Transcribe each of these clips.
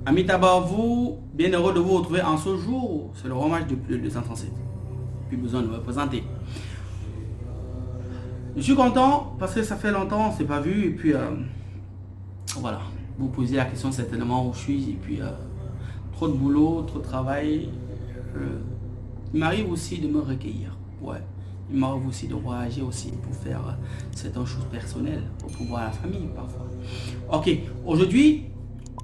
Ami Tabarvou, bien heureux de vous retrouver en ce jour. C'est le roman de plus de 237. Plus besoin de me présenter. Je suis content parce que ça fait longtemps, on ne s'est pas vu. Et puis, voilà. Vous posez la question certainement où je suis. Et puis, trop de boulot, trop de travail. Il m'arrive aussi de me recueillir. Ouais. Il m'arrive aussi de voyager aussi pour faire certaines choses personnelles, pour pouvoir la famille parfois. Ok, aujourd'hui,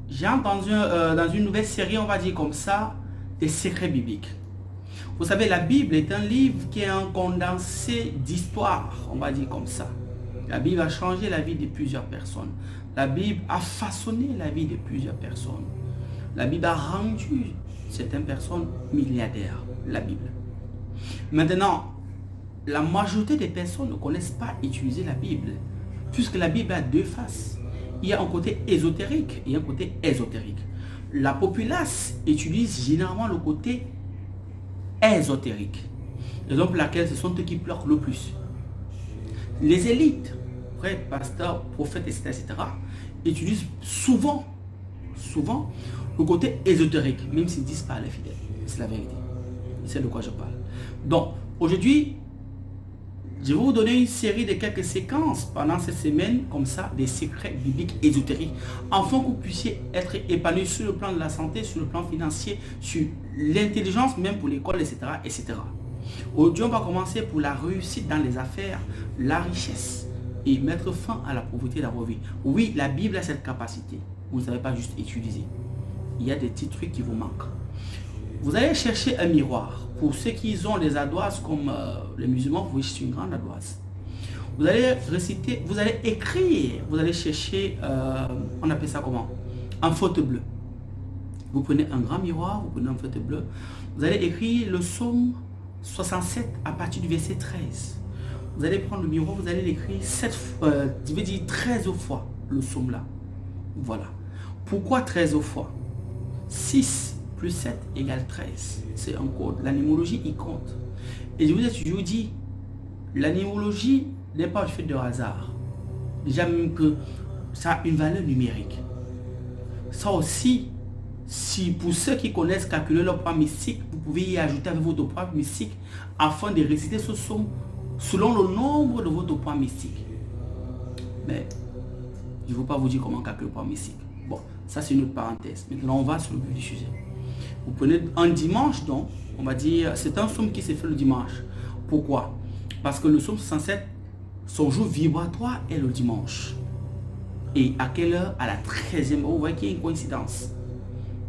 j'ai entendu dans une nouvelle série, on va dire comme ça, des secrets bibliques. Vous savez, la Bible est un livre qui est un condensé d'histoire, on va dire comme ça. La Bible a changé la vie de plusieurs personnes. La Bible a façonné la vie de plusieurs personnes. La Bible a rendu certaines personnes milliardaires, la Bible. Maintenant, la majorité des personnes ne connaissent pas utiliser la Bible, puisque la Bible a deux faces. Il y a un côté ésotérique et un côté ésotérique. La populace utilise généralement le côté ésotérique. Raison pour laquelle ce sont eux qui pleurent le plus. Les élites, prêtres, pasteurs, prophètes, etc., utilisent souvent le côté ésotérique, même s'ils disent pas les fidèles. C'est la vérité. C'est de quoi je parle. Donc, aujourd'hui, je vais vous donner une série de quelques séquences pendant cette semaine, comme ça, des secrets bibliques ésotériques, afin que vous puissiez être épanoui sur le plan de la santé, sur le plan financier, sur l'intelligence, même pour l'école, etc., etc. Aujourd'hui, on va commencer pour la réussite dans les affaires, la richesse, et mettre fin à la pauvreté dans vos vies. Oui, la Bible a cette capacité. Vous ne savez pas juste utiliser. Il y a des petits trucs qui vous manquent. Vous allez chercher un miroir. Pour ceux qui ont des ardoises comme les musulmans, vous voyez, c'est une grande ardoise. Vous allez réciter, vous allez écrire, vous allez chercher, on appelle ça comment? Un feutre bleu. Vous prenez un grand miroir, vous prenez un feutre bleu. Vous allez écrire le psaume 67 à partir du verset 13. Vous allez prendre le miroir, vous allez l'écrire 13 fois, le psaume là. Voilà. Pourquoi 13 fois? 6 plus 7 égale 13. C'est un code. L'animologie, il compte. Et je vous ai toujours dit, l'animologie n'est pas le fait de hasard. Déjà même que ça a une valeur numérique. Ça aussi, si pour ceux qui connaissent calculer leur poids mystique, vous pouvez y ajouter avec votre poids mystique afin de réciter ce somme selon le nombre de votre poids mystique. Mais je ne veux pas vous dire comment calculer le poids mystique. Bon, ça c'est une autre parenthèse. Maintenant, on va sur le but du sujet. Vous prenez un dimanche, donc, on va dire, c'est un psaume qui s'est fait le dimanche. Pourquoi? Parce que le psaume 67, son jour vibratoire est le dimanche. Et à quelle heure? À la 13e heure. Vous voyez qu'il y a une coïncidence.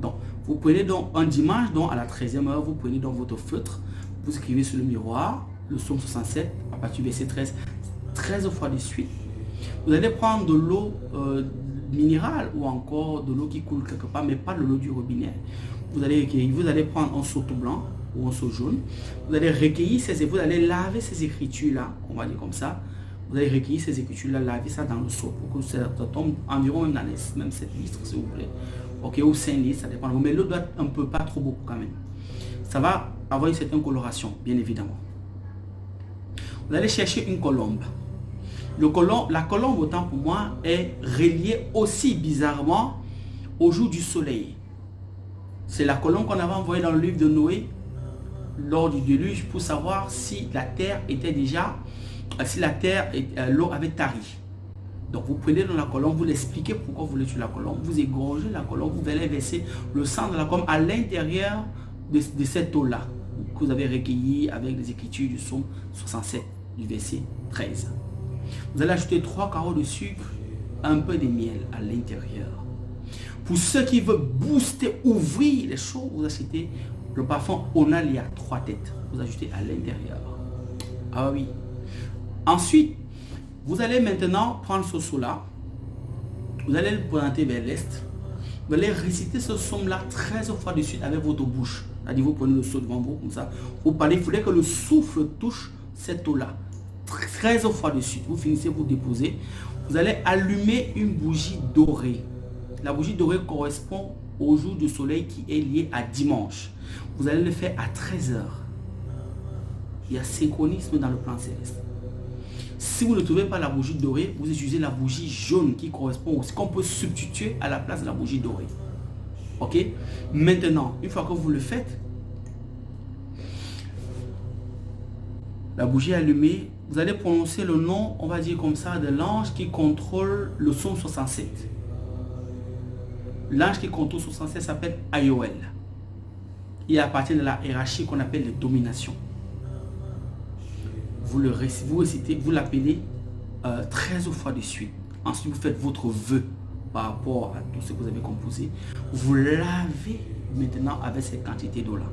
Donc, vous prenez donc un dimanche, donc à la 13e heure, vous prenez donc votre feutre, vous écrivez sur le miroir, le psaume 67, à partir du verset 13, 13 fois de suite. Vous allez prendre de l'eau minérale ou encore de l'eau qui coule quelque part, mais pas de l'eau du robinet. Vous allez prendre un seau tout blanc ou un seau jaune. Vous allez recueillir vous allez laver ces écritures-là, on va dire comme ça. Vous allez recueillir ces écritures-là, laver ça dans le seau pour que ça tombe environ même dans les même 7 litres, s'il vous plaît. Ok, ou 5 litres, ça dépend. Mais l'eau doit être un peu, pas trop beaucoup quand même. Ça va avoir une certaine coloration, bien évidemment. Vous allez chercher une colombe. La colombe, autant pour moi, est reliée aussi bizarrement au jour du soleil. C'est la colombe qu'on avait envoyée dans le livre de Noé lors du déluge pour savoir si la terre était déjà, si la terre, l'eau avait tari. Donc vous prenez dans la colombe, vous l'expliquez pourquoi vous voulez tuer la colombe, vous égorgez la colombe, vous allez verser le sang de la colombe à l'intérieur de cette eau-là que vous avez recueillie avec les écritures du psaume 67 du verset 13. Vous allez ajouter 3 carreaux de sucre, un peu de miel à l'intérieur. Pour ceux qui veulent booster, ouvrir les choses, vous achetez le parfum Onalia 3 têtes. Vous ajoutez à l'intérieur. Ah oui. Ensuite, vous allez maintenant prendre ce seau-là. Vous allez le pointer vers l'est. Vous allez réciter ce psaume-là 13 fois de suite avec votre bouche. C'est-à-dire, vous prenez le seau devant vous comme ça. Vous parlez, il faudrait que le souffle touche cette eau-là. 13 fois de suite. Vous finissez, vous déposez. Vous allez allumer une bougie dorée. La bougie dorée correspond au jour du soleil qui est lié à dimanche. Vous allez le faire à 13 h. Il y a synchronisme dans le plan céleste. Si vous ne trouvez pas la bougie dorée, vous utilisez la bougie jaune qui correspond aussi, qu'on peut substituer à la place de la bougie dorée. Ok? Maintenant, une fois que vous le faites, la bougie est allumée, vous allez prononcer le nom, on va dire comme ça, de l'ange qui contrôle le psaume 67. L'ange qui contrôle 67 s'appelle Ayoel. Il appartient de la hiérarchie qu'on appelle les dominations. Vous récitez, vous l'appelez 13 fois de suite. Ensuite, vous faites votre vœu par rapport à tout ce que vous avez composé. Vous lavez maintenant avec cette quantité d'eau-là.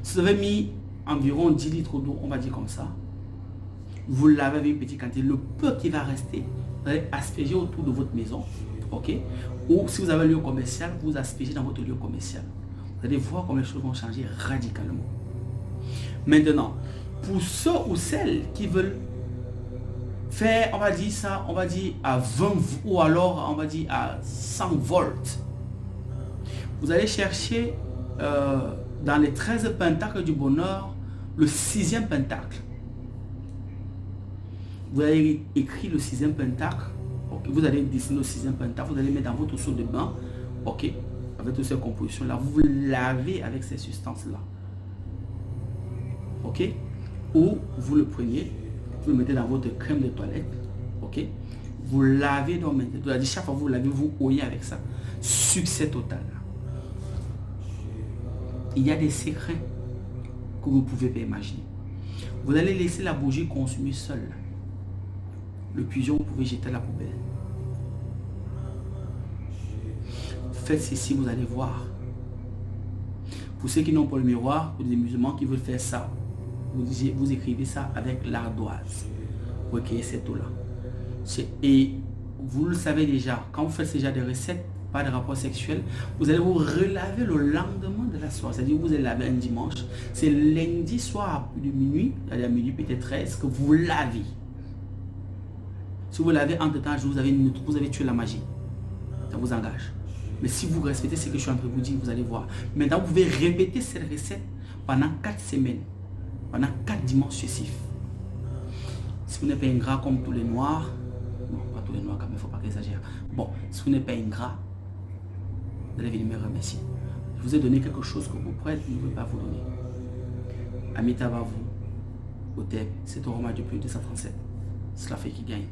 Si vous avez mis environ 10 litres d'eau, on va dire comme ça, vous lavez avec une petite quantité. Le peu qui va rester, vous allez asperger autour de votre maison. Ok? Ou si vous avez un lieu commercial, vous aspergez dans votre lieu commercial. Vous allez voir comment les choses vont changer radicalement. Maintenant, pour ceux ou celles qui veulent faire, on va dire ça, on va dire à 20 ou alors on va dire à 100 volts. Vous allez chercher dans les 13 pentacles du bonheur, le 6e pentacle. Vous allez écrire le 6e pentacle. Okay. Vous allez dessiner le 6e pentacle. Vous allez mettre dans votre seau de bain. Ok. Avec toutes ces compositions-là. Vous lavez avec ces substances-là. Ok. Ou vous le prenez. Vous le mettez dans votre crème de toilette. Ok. Vous lavez donc maintenant. Chaque fois que vous lavez, vous ouillez avec ça. Succès total. Il y a des secrets que vous ne pouvez pas imaginer. Vous allez laisser la bougie consumer seule. Le pigeon, vous pouvez jeter à la poubelle. Faites ceci, vous allez voir. Pour ceux qui n'ont pas le miroir, pour les musulmans qui veulent faire ça, vous écrivez ça avec l'ardoise. Vous recueillez cette eau-là. Et vous le savez déjà, quand vous faites ce genre de recettes, pas de rapport sexuel, vous allez vous relaver le lendemain de la soirée. C'est-à-dire vous allez laver un dimanche. C'est lundi soir à plus de minuit, à minuit peut-être 13, que vous lavez. Si vous l'avez entre temps, vous avez tué la magie. Ça vous engage. Mais si vous respectez ce que je suis en train de vous dire, vous allez voir. Maintenant, vous pouvez répéter cette recette pendant 4 semaines. Pendant 4 dimanches successifs. Si vous n'êtes pas ingrat comme tous les noirs, non, pas tous les noirs quand même, il ne faut pas qu'ils exagèrent. Bon, si vous n'êtes pas ingrat, vous allez venir me remercier. Je vous ai donné quelque chose que vous prêtez, je ne veux pas vous donner. Amitabha vous, au thème, c'est au roman du plus 237. C'est la fée qui gagne.